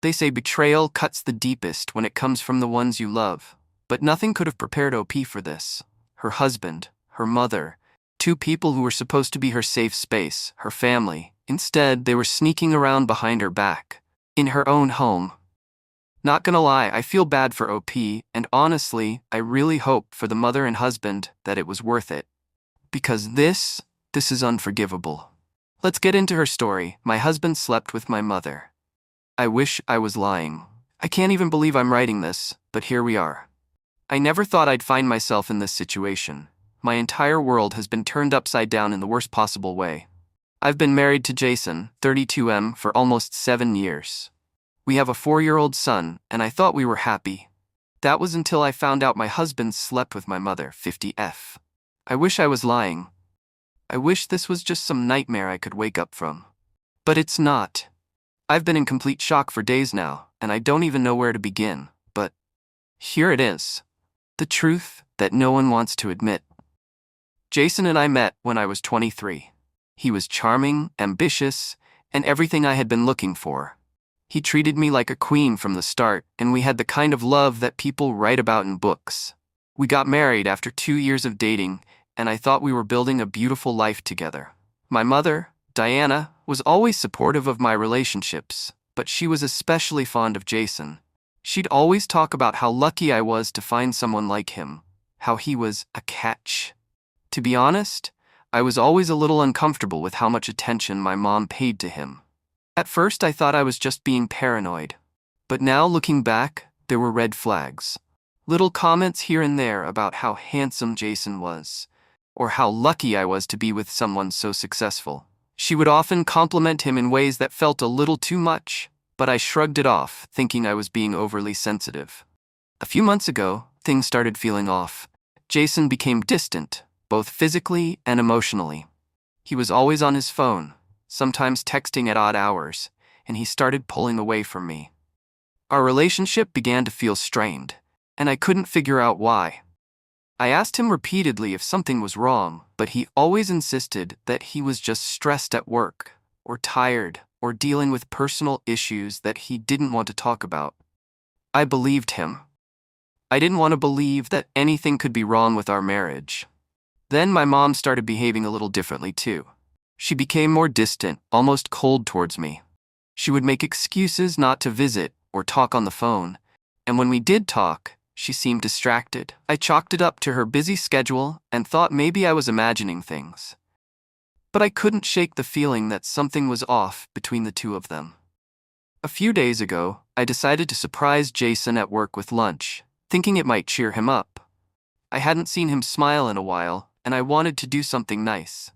They say betrayal cuts the deepest when it comes from the ones you love, but nothing could have prepared OP for this. Her husband, her mother, two people who were supposed to be her safe space, her family. Instead, they were sneaking around behind her back, in her own home. Not gonna lie, I feel bad for OP, and honestly, I really hope for the mother and husband that it was worth it. Because this is unforgivable. Let's get into her story. My husband slept with my mother. I wish I was lying. I can't even believe I'm writing this, but here we are. I never thought I'd find myself in this situation. My entire world has been turned upside down in the worst possible way. I've been married to Jason, 32M, for almost 7 years. We have a 4-year-old son, and I thought we were happy. That was until I found out my husband slept with my mother, 50F. I wish I was lying. I wish this was just some nightmare I could wake up from. But it's not. I've been in complete shock for days now, and I don't even know where to begin, but here it is. The truth that no one wants to admit. Jason and I met when I was 23. He was charming, ambitious, and everything I had been looking for. He treated me like a queen from the start, and we had the kind of love that people write about in books. We got married after 2 years of dating, and I thought we were building a beautiful life together. My mother, Diana, was always supportive of my relationships, but she was especially fond of Jason. She'd always talk about how lucky I was to find someone like him, how he was a catch. To be honest, I was always a little uncomfortable with how much attention my mom paid to him. At first, I thought I was just being paranoid. But now, looking back, there were red flags. Little comments here and there about how handsome Jason was, or how lucky I was to be with someone so successful. She would often compliment him in ways that felt a little too much, but I shrugged it off, thinking I was being overly sensitive. A few months ago, things started feeling off. Jason became distant, both physically and emotionally. He was always on his phone, sometimes texting at odd hours, and he started pulling away from me. Our relationship began to feel strained, and I couldn't figure out why. I asked him repeatedly if something was wrong, but he always insisted that he was just stressed at work, or tired, or dealing with personal issues that he didn't want to talk about. I believed him. I didn't want to believe that anything could be wrong with our marriage. Then my mom started behaving a little differently too. She became more distant, almost cold towards me. She would make excuses not to visit or talk on the phone, and when we did talk, she seemed distracted. I chalked it up to her busy schedule and thought maybe I was imagining things. But I couldn't shake the feeling that something was off between the two of them. A few days ago, I decided to surprise Jason at work with lunch, thinking it might cheer him up. I hadn't seen him smile in a while, and I wanted to do something nice.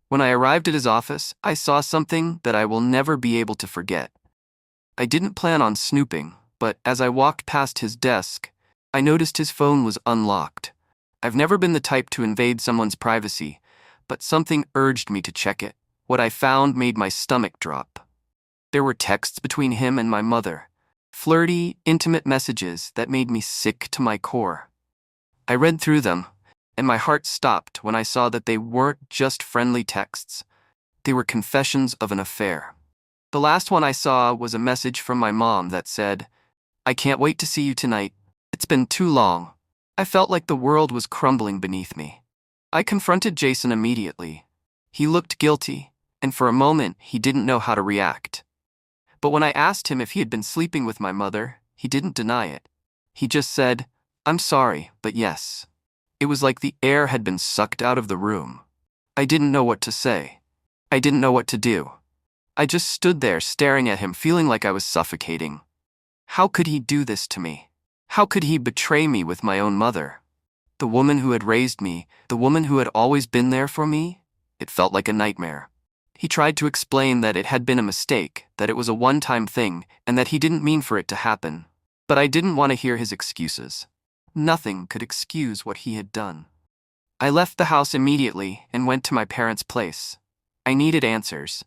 When I arrived at his office, I saw something that I will never be able to forget. I didn't plan on snooping, but as I walked past his desk, I noticed his phone was unlocked. I've never been the type to invade someone's privacy, but something urged me to check it. What I found made my stomach drop. There were texts between him and my mother, flirty, intimate messages that made me sick to my core. I read through them, and my heart stopped when I saw that they weren't just friendly texts. They were confessions of an affair. The last one I saw was a message from my mom that said, "I can't wait to see you tonight. It's been too long." I felt like the world was crumbling beneath me. I confronted Jason immediately. He looked guilty, and for a moment, he didn't know how to react. But when I asked him if he had been sleeping with my mother, he didn't deny it. He just said, "I'm sorry, but yes." It was like the air had been sucked out of the room. I didn't know what to say. I didn't know what to do. I just stood there staring at him, feeling like I was suffocating. How could he do this to me? How could he betray me with my own mother? The woman who had raised me, the woman who had always been there for me? It felt like a nightmare. He tried to explain that it had been a mistake, that it was a one-time thing, and that he didn't mean for it to happen. But I didn't want to hear his excuses. Nothing could excuse what he had done. I left the house immediately and went to my parents' place. I needed answers.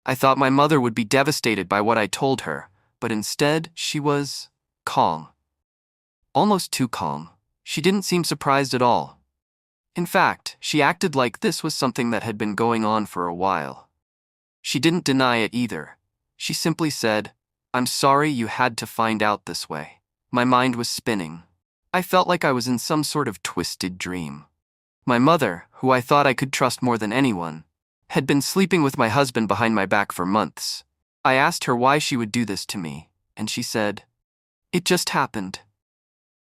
I thought my mother would be devastated by what I told her, but instead she was calm. Almost too calm. She didn't seem surprised at all. In fact, she acted like this was something that had been going on for a while. She didn't deny it either. She simply said, I'm sorry you had to find out this way. My mind was spinning. I felt like I was in some sort of twisted dream. My mother, who I thought I could trust more than anyone, had been sleeping with my husband behind my back for months. I asked her why she would do this to me, and she said, "It just happened."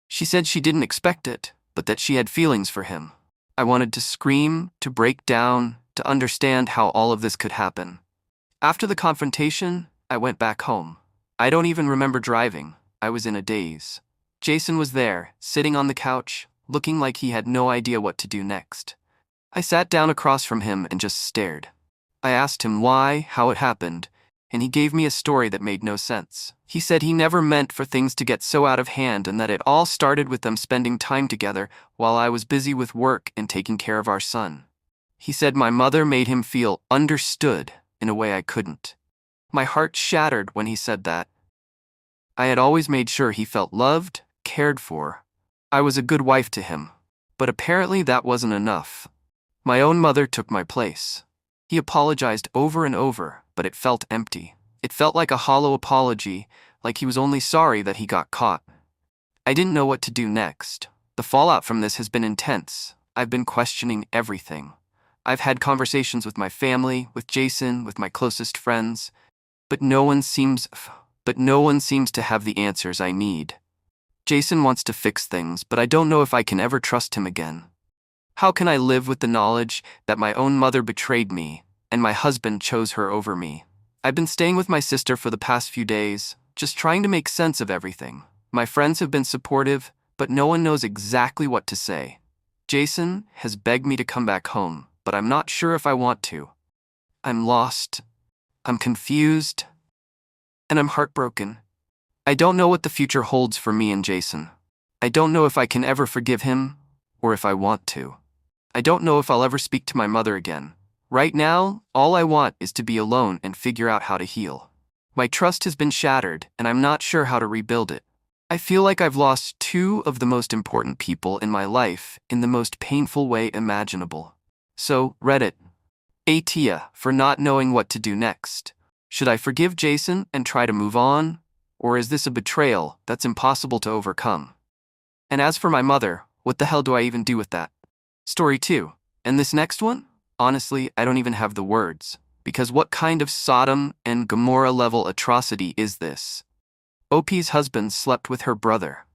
She said she didn't expect it, but that she had feelings for him. I wanted to scream, to break down, to understand how all of this could happen. After the confrontation, I went back home. I don't even remember driving. I was in a daze. Jason was there, sitting on the couch, looking like he had no idea what to do next. I sat down across from him and just stared. I asked him why, how it happened, and he gave me a story that made no sense. He said he never meant for things to get so out of hand and that it all started with them spending time together while I was busy with work and taking care of our son. He said my mother made him feel understood in a way I couldn't. My heart shattered when he said that. I had always made sure he felt loved, cared for. I was a good wife to him. But apparently that wasn't enough. My own mother took my place. He apologized over and over, but it felt empty. It felt like a hollow apology, like he was only sorry that he got caught. I didn't know what to do next. The fallout from this has been intense. I've been questioning everything. I've had conversations with my family, with Jason, with my closest friends, but no one seems to have the answers I need. Jason wants to fix things, but I don't know if I can ever trust him again. How can I live with the knowledge that my own mother betrayed me and my husband chose her over me? I've been staying with my sister for the past few days, just trying to make sense of everything. My friends have been supportive, but no one knows exactly what to say. Jason has begged me to come back home, but I'm not sure if I want to. I'm lost. I'm confused. And I'm heartbroken. I don't know what the future holds for me and Jason. I don't know if I can ever forgive him, or if I want to. I don't know if I'll ever speak to my mother again. Right now, all I want is to be alone and figure out how to heal. My trust has been shattered, and I'm not sure how to rebuild it. I feel like I've lost two of the most important people in my life in the most painful way imaginable. So, Reddit. Atia for not knowing what to do next. Should I forgive Jason and try to move on? Or is this a betrayal that's impossible to overcome? And as for my mother, what the hell do I even do with that? Story 2. And this next one? Honestly, I don't even have the words. Because what kind of Sodom and Gomorrah level atrocity is this? OP's husband slept with her brother.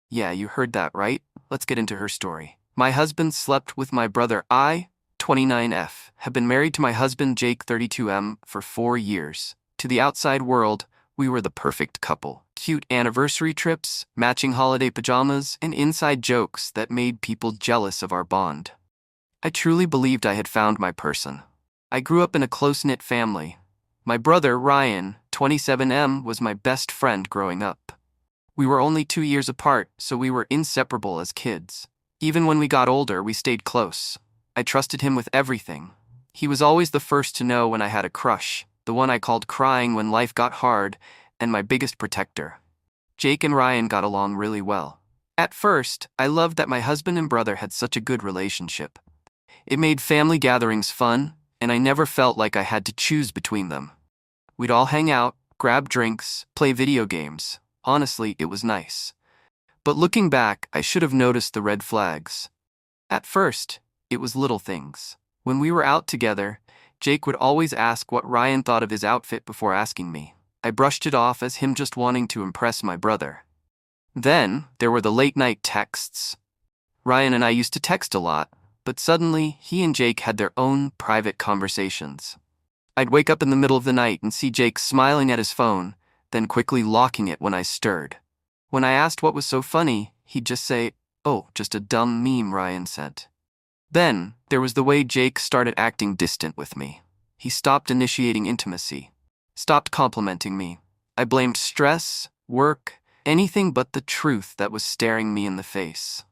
Yeah, you heard that right. Let's get into her story. My husband slept with my brother I, 29F, have been married to my husband Jake, 32M, for 4 years. To the outside world, we were the perfect couple. Cute anniversary trips, matching holiday pajamas, and inside jokes that made people jealous of our bond. I truly believed I had found my person. I grew up in a close-knit family. My brother, Ryan, 27M, was my best friend growing up. We were only 2 years apart, so we were inseparable as kids. Even when we got older, we stayed close. I trusted him with everything. He was always the first to know when I had a crush, the one I called crying when life got hard, and my biggest protector. Jake and Ryan got along really well. At first, I loved that my husband and brother had such a good relationship. It made family gatherings fun, and I never felt like I had to choose between them. We'd all hang out, grab drinks, play video games. Honestly, it was nice. But looking back, I should have noticed the red flags. At first, it was little things. When we were out together, Jake would always ask what Ryan thought of his outfit before asking me. I brushed it off as him just wanting to impress my brother. Then, there were the late-night texts. Ryan and I used to text a lot, but suddenly, he and Jake had their own private conversations. I'd wake up in the middle of the night and see Jake smiling at his phone, then quickly locking it when I stirred. When I asked what was so funny, he'd just say, "Oh, just a dumb meme Ryan sent." Then, there was the way Jake started acting distant with me. He stopped initiating intimacy, stopped complimenting me. I blamed stress, work, anything but the truth that was staring me in the face.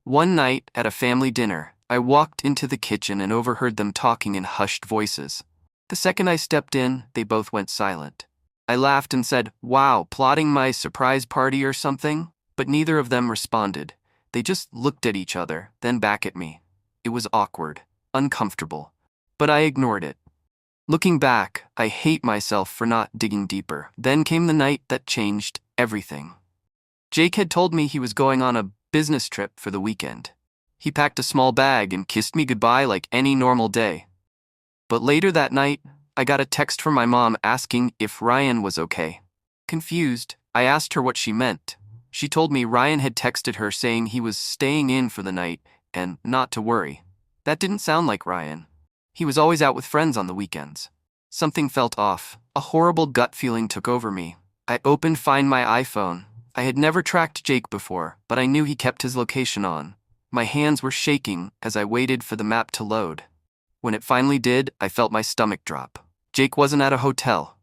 One night, at a family dinner, I walked into the kitchen and overheard them talking in hushed voices. The second I stepped in, they both went silent. I laughed and said, "Wow, plotting my surprise party or something?" But neither of them responded. They just looked at each other, then back at me. It was awkward, uncomfortable, but I ignored it. Looking back, I hate myself for not digging deeper. Then came the night that changed everything. Jake had told me he was going on a business trip for the weekend. He packed a small bag and kissed me goodbye like any normal day. But later that night, I got a text from my mom asking if Ryan was okay. Confused, I asked her what she meant. She told me Ryan had texted her saying he was staying in for the night and not to worry. That didn't sound like Ryan. He was always out with friends on the weekends. Something felt off. A horrible gut feeling took over me. I opened Find My iPhone. I had never tracked Jake before, but I knew he kept his location on. My hands were shaking as I waited for the map to load. When it finally did, I felt my stomach drop. Jake wasn't at a hotel.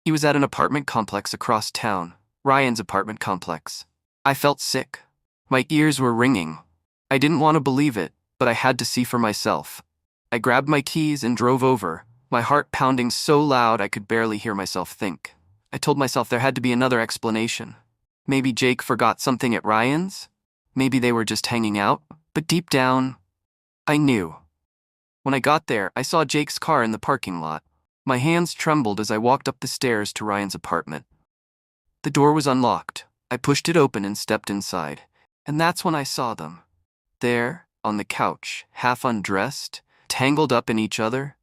He was at an apartment complex across town, Ryan's apartment complex. I felt sick. My ears were ringing. I didn't want to believe it, but I had to see for myself. I grabbed my keys and drove over, my heart pounding so loud I could barely hear myself think. I told myself there had to be another explanation. Maybe Jake forgot something at Ryan's? Maybe they were just hanging out? But deep down, I knew. When I got there, I saw Jake's car in the parking lot. My hands trembled as I walked up the stairs to Ryan's apartment. The door was unlocked. I pushed it open and stepped inside. And that's when I saw them. There, on the couch, half undressed, tangled up in each other,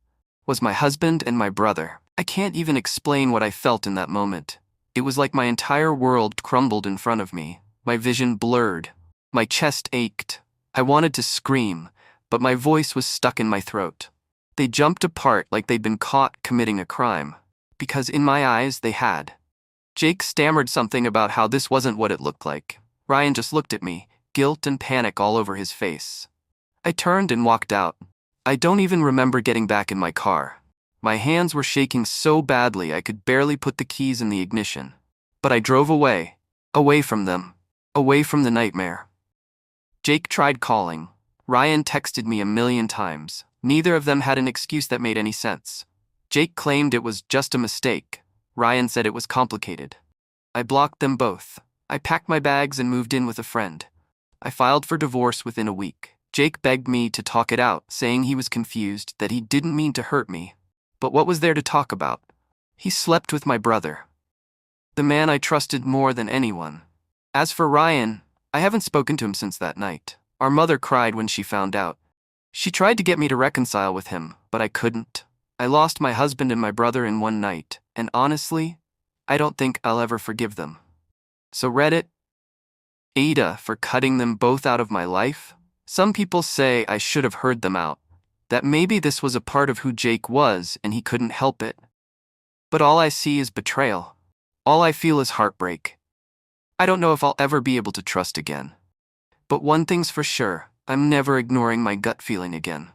was my husband and my brother. I can't even explain what I felt in that moment. It was like my entire world crumbled in front of me. My vision blurred. My chest ached. I wanted to scream, but my voice was stuck in my throat. They jumped apart like they'd been caught committing a crime. Because in my eyes, they had. Jake stammered something about how this wasn't what it looked like. Ryan just looked at me, guilt and panic all over his face. I turned and walked out. I don't even remember getting back in my car. My hands were shaking so badly I could barely put the keys in the ignition. But I drove away. Away from them. Away from the nightmare. Jake tried calling. Ryan texted me 1,000,000 times. Neither of them had an excuse that made any sense. Jake claimed it was just a mistake. Ryan said it was complicated. I blocked them both. I packed my bags and moved in with a friend. I filed for divorce within a week. Jake begged me to talk it out, saying he was confused, that he didn't mean to hurt me. But what was there to talk about? He slept with my brother, the man I trusted more than anyone. As for Ryan, I haven't spoken to him since that night. Our mother cried when she found out. She tried to get me to reconcile with him, but I couldn't. I lost my husband and my brother in one night, and honestly, I don't think I'll ever forgive them. So Reddit, Ada for cutting them both out of my life? Some people say I should have heard them out, that maybe this was a part of who Jake was and he couldn't help it. But all I see is betrayal. All I feel is heartbreak. I don't know if I'll ever be able to trust again. But one thing's for sure, I'm never ignoring my gut feeling again.